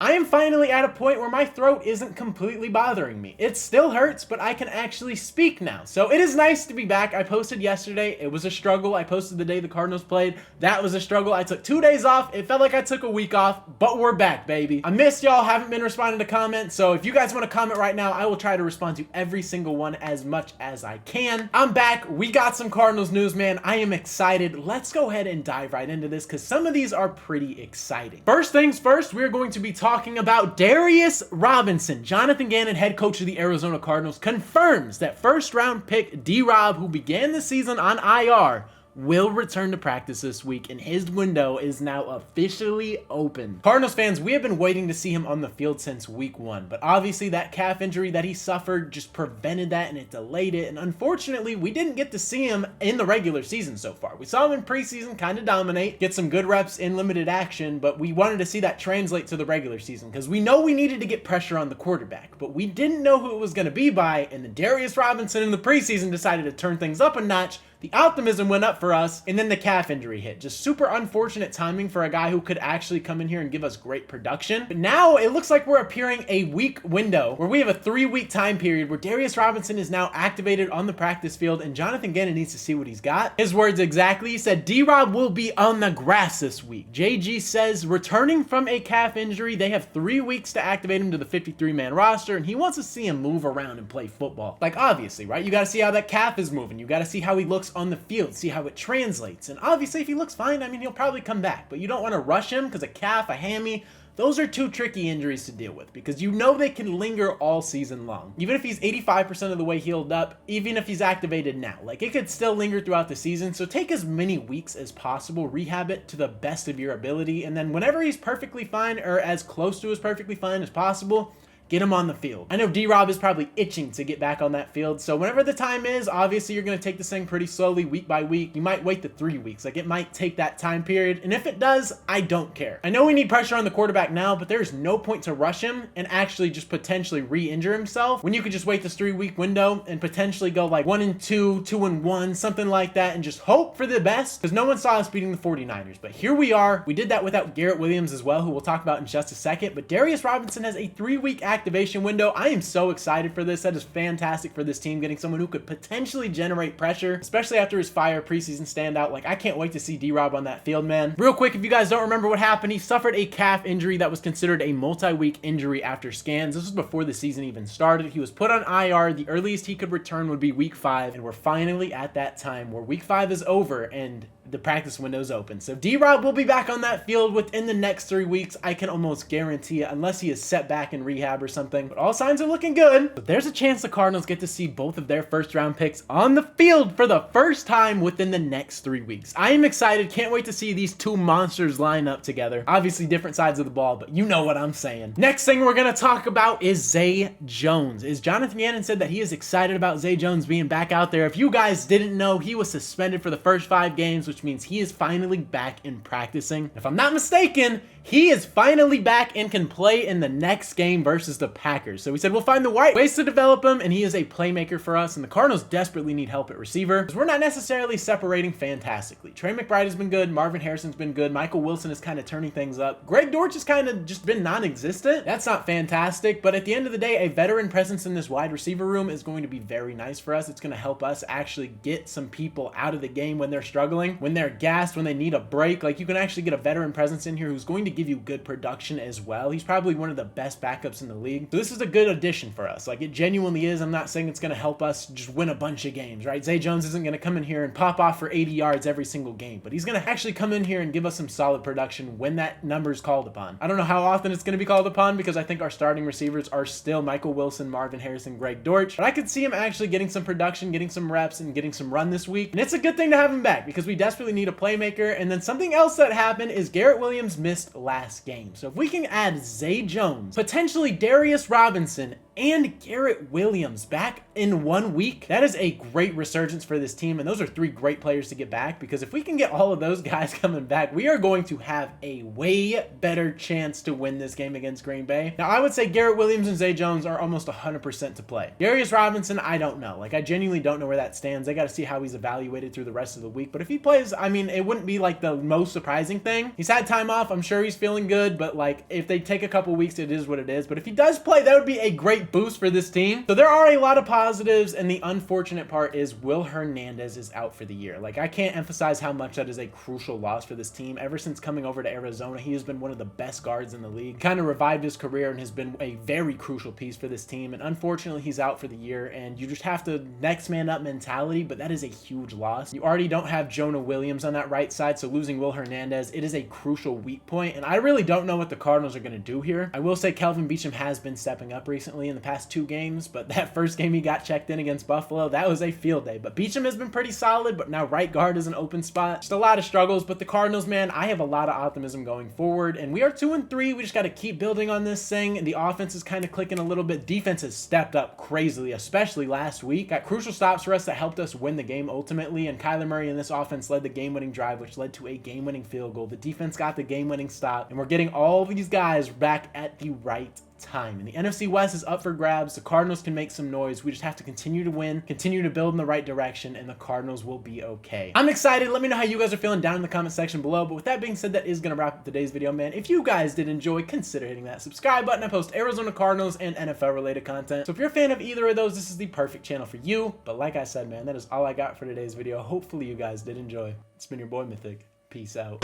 I am finally at a point where my throat isn't completely bothering me. It still hurts, but I can actually speak now. So it is nice to be back. I posted yesterday. It was a struggle. I posted the day the Cardinals played. That was a struggle. I took 2 days off. It felt like I took a week off, but we're back, baby. I missed y'all. Haven't been responding to comments. So if you guys want to comment right now, I will try to respond to every single one as much as I can. I'm back. We got some Cardinals news, man. I am excited. Let's go ahead and dive right into this because some of these are pretty exciting. First things first, we're going to be talking about Darius Robinson. Jonathan Gannon, head coach of the Arizona Cardinals, confirms that first round pick D-Rob, who began the season on IR, will return to practice this week, and his window is now officially open. Cardinals fans, we have been waiting to see him on the field since week 1, but obviously that calf injury that he suffered just prevented that and it delayed it, and unfortunately we didn't get to see him in the regular season so far. We saw him in preseason kind of dominate, get some good reps in limited action, but we wanted to see that translate to the regular season because we know we needed to get pressure on the quarterback, but we didn't know who it was going to be by, and then Darius Robinson in the preseason decided to turn things up a notch. The optimism went up for us, and then the calf injury hit. Just super unfortunate timing for a guy who could actually come in here and give us great production. But now it looks like we're appearing a week window where we have a 3-week time period where Darius Robinson is now activated on the practice field, and Jonathan Gannon needs to see what he's got. His words exactly, he said, D-Rob will be on the grass this week. JG says, returning from a calf injury, they have 3 weeks to activate him to the 53-man roster, and he wants to see him move around and play football. Like, obviously, right? You got to see how that calf is moving. You got to see how he looks on the field, see how it translates. And obviously if he looks fine, I mean, he'll probably come back, but you don't want to rush him because a calf, a hammy, those are 2 tricky injuries to deal with because you know they can linger all season long. Even if he's 85% of the way healed up, even if he's activated now, like it could still linger throughout the season. So take as many weeks as possible, rehab it to the best of your ability, and then whenever he's perfectly fine or as close to as perfectly fine as possible, get him on the field. I know D-Rob is probably itching to get back on that field, so whenever the time is, obviously you're going to take this thing pretty slowly, week by week. You might wait the 3 weeks. Like, it might take that time period, and if it does, I don't care. I know we need pressure on the quarterback now, but there's no point to rush him and actually just potentially re-injure himself when you could just wait this 3-week window and potentially go like 1-2, 2-1, something like that, and just hope for the best, because no one saw us beating the 49ers. But here we are. We did that without Garrett Williams as well, who we'll talk about in just a second, but Darius Robinson has a 3-week activation window. I am so excited for this. That is fantastic for this team, getting someone who could potentially generate pressure, especially after his fire preseason standout. Like, I can't wait to see D-Rob on that field, man. Real quick, if you guys don't remember what happened, he suffered a calf injury that was considered a multi-week injury after scans. This was before the season even started. He was put on IR. The earliest he could return would be week 5, and we're finally at that time where week 5 is over and the practice window's open. So D-Rob will be back on that field within the next 3 weeks. I can almost guarantee it, unless he is set back in rehab or something. But all signs are looking good. But there's a chance the Cardinals get to see both of their first-round picks on the field for the first time within the next 3 weeks. I am excited. Can't wait to see these 2 monsters line up together. Obviously different sides of the ball, but you know what I'm saying. Next thing we're going to talk about is Zay Jones. Jonathan Gannon said that he is excited about Zay Jones being back out there. If you guys didn't know, he was suspended for the first 5 games, which means he is finally back in practicing. If I'm not mistaken, he is finally back and can play in the next game versus the Packers. So we said we'll find the right ways to develop him, and he is a playmaker for us, and the Cardinals desperately need help at receiver because we're not necessarily separating fantastically. Trey McBride has been good. Marvin Harrison's been good. Michael Wilson is kind of turning things up. Greg Dortch has kind of just been non-existent. That's not fantastic, but at the end of the day, a veteran presence in this wide receiver room is going to be very nice for us. It's going to help us actually get some people out of the game when they're struggling, when they're gassed, when they need a break. Like, you can actually get a veteran presence in here who's going to give you good production as well. He's probably one of the best backups in the league. So this is a good addition for us. Like, it genuinely is. I'm not saying it's going to help us just win a bunch of games, right? Zay Jones isn't going to come in here and pop off for 80 yards every single game, but he's going to actually come in here and give us some solid production when that number is called upon. I don't know how often it's going to be called upon because I think our starting receivers are still Michael Wilson, Marvin Harrison, Greg Dortch, but I could see him actually getting some production, getting some reps, and getting some run this week. And it's a good thing to have him back because we desperately need a playmaker. And then something else that happened is Garrett Williams missed last game. So if we can add Zay Jones, potentially Darius Robinson, and Garrett Williams back in 1 week, that is a great resurgence for this team, and those are 3 great players to get back, because if we can get all of those guys coming back, we are going to have a way better chance to win this game against Green Bay. Now, I would say Garrett Williams and Zay Jones are almost 100% to play. Darius Robinson, I don't know. Like, I genuinely don't know where that stands. I got to see how he's evaluated through the rest of the week, but if he plays, I mean, it wouldn't be like the most surprising thing. He's had time off. I'm sure he's feeling good, but like if they take a couple weeks, it is what it is. But if he does play, that would be a great boost for this team. So there are a lot of positives, and the unfortunate part is Will Hernandez is out for the year. Like, I can't emphasize how much that is a crucial loss for this team. Ever since coming over to Arizona, he has been one of the best guards in the league, kind of revived his career and has been a very crucial piece for this team. And unfortunately, he's out for the year, and you just have to next man up mentality, but that is a huge loss. You already don't have Jonah Williams on that right side, so losing Will Hernandez, it is a crucial weak point, and I really don't know what the Cardinals are going to do here. I will say Kelvin Beachum has been stepping up recently in the past 2 games, but that first game he got checked in against Buffalo, that was a field day. But Beachum has been pretty solid, but now right guard is an open spot. Just a lot of struggles, but the Cardinals, man, I have a lot of optimism going forward, and we are 2-3. We just got to keep building on this thing, and the offense is kind of clicking a little bit. Defense has stepped up crazily, especially last week. Got crucial stops for us that helped us win the game ultimately, and Kyler Murray in this offense led the game-winning drive, which led to a game-winning field goal. The defense got the game-winning stop, and we're getting all these guys back at the right time. And the NFC West is up for grabs. The Cardinals can make some noise. We just have to continue to win, continue to build in the right direction, and the Cardinals will be okay. I'm excited. Let me know how you guys are feeling down in the comment section below. But with that being said, that is going to wrap up today's video, man. If you guys did enjoy, consider hitting that subscribe button. I post Arizona Cardinals and NFL related content. So if you're a fan of either of those, this is the perfect channel for you. But like I said, man, that is all I got for today's video. Hopefully you guys did enjoy. It's been your boy Mythic. Peace out.